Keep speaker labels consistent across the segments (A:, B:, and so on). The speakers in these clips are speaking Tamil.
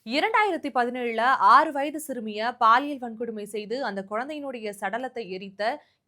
A: 2017ல 6 வயது சிறுமிய பாலியல் வன்கொடுமை செய்து அந்த குழந்தையினுடைய சடலத்தை எரித்த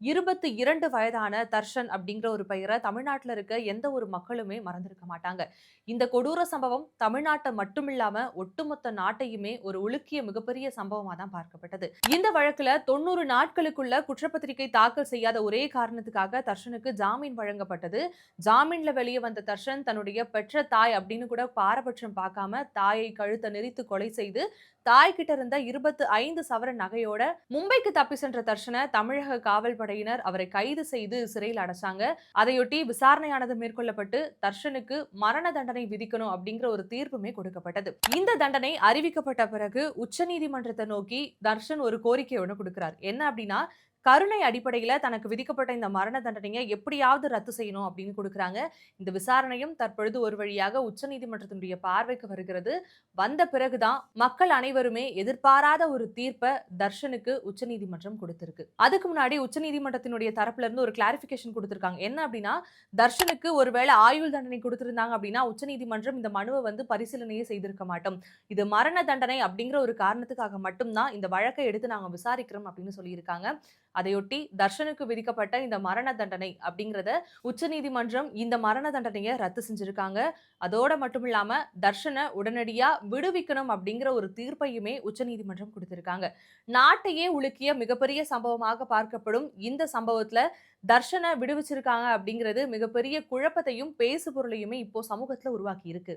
A: 22 வயதான தர்ஷன் அப்படிங்கிற ஒரு பெயரை தமிழ்நாட்டுல இருக்க எந்த ஒரு மக்களுமே மறந்திருக்க மாட்டாங்க. இந்த கொடூர சம்பவம் தமிழ்நாட்டை மட்டுமில்லாம ஒட்டுமொத்த நாட்டையுமே ஒரு உலுக்கிய மிகப்பெரிய சம்பவமா தான் பார்க்கப்பட்டது. இந்த வழக்குல 90 நாட்களுக்குள்ள குற்றப்பத்திரிகை தாக்கல் செய்யாத ஒரே காரணத்துக்காக தர்ஷனுக்கு ஜாமீன் வழங்கப்பட்டது. ஜாமீன்ல வெளியே வந்த தர்ஷன் தன்னுடைய பெற்ற தாய் அப்படின்னு கூட பாரபட்சம் பார்க்காம தாயை கழுத்தை நெரித்து கொலை செய்து தாய்கிட்ட இருந்த 25 சவரன் நகையோட மும்பைக்கு தப்பி சென்ற தர்ஷனை தமிழக காவல் படையினர் அவரை கைது செய்து சிறையில் அடைச்சாங்க. அதையொட்டி விசாரணையானது மேற்கொள்ளப்பட்டு தர்ஷனுக்கு மரண தண்டனை விதிக்கணும் அப்படிங்கிற ஒரு தீர்ப்புமே கொடுக்கப்பட்டது. இந்த தண்டனை அறிவிக்கப்பட்ட பிறகு உச்சநீதிமன்றத்தை நோக்கி தர்ஷன் ஒரு கோரிக்கை ஒன்று கொடுக்கிறார். என்ன அப்படின்னா, கருணை அடிப்படையில தனக்கு விதிக்கப்பட்ட இந்த மரண தண்டனையை எப்படியாவது ரத்து செய்யணும் அப்படின்னு கொடுக்குறாங்க. இந்த விசாரணையும் தற்பொழுது ஒரு வழியாக உச்சநீதிமன்றத்தினுடைய பார்வைக்கு வருகிறது. வந்த பிறகுதான் மக்கள் அனைவருமே எதிர்பாராத ஒரு தீர்ப்பை தர்ஷனுக்கு உச்சநீதிமன்றம் கொடுத்திருக்கு. அதுக்கு முன்னாடி உச்சநீதிமன்றத்தினுடைய தரப்புல இருந்து ஒரு கிளாரிபிகேஷன் கொடுத்திருக்காங்க. என்ன அப்படின்னா, தர்ஷனுக்கு ஒருவேளை ஆயுள் தண்டனை கொடுத்திருந்தாங்க அப்படின்னா உச்சநீதிமன்றம் இந்த மனுவை பரிசீலனையே செய்திருக்க மாட்டோம். இது மரண தண்டனை அப்படிங்கிற ஒரு காரணத்துக்காக மட்டும்தான் இந்த வழக்கை எடுத்து நாங்க விசாரிக்கிறோம் அப்படின்னு சொல்லியிருக்காங்க. அதையொட்டி தர்ஷனுக்கு விதிக்கப்பட்ட இந்த மரண தண்டனை அப்படிங்கறத உச்சநீதிமன்றம் இந்த மரண தண்டனையை ரத்து செஞ்சிருக்காங்க. அதோட மட்டும் இல்லாம தர்ஷனை உடனடியா விடுவிக்கணும் அப்படிங்கிற ஒரு தீர்ப்பையுமே உச்சநீதிமன்றம் கொடுத்திருக்காங்க. நாட்டையே உலுக்கிய மிகப்பெரிய சம்பவமாக பார்க்கப்படும் இந்த சம்பவத்துல தர்ஷனை விடுவிச்சிருக்காங்க அப்படிங்கிறது மிகப்பெரிய குழப்பத்தையும் பேசு பொருளையுமே இப்போ சமூகத்துல உருவாக்கி இருக்கு.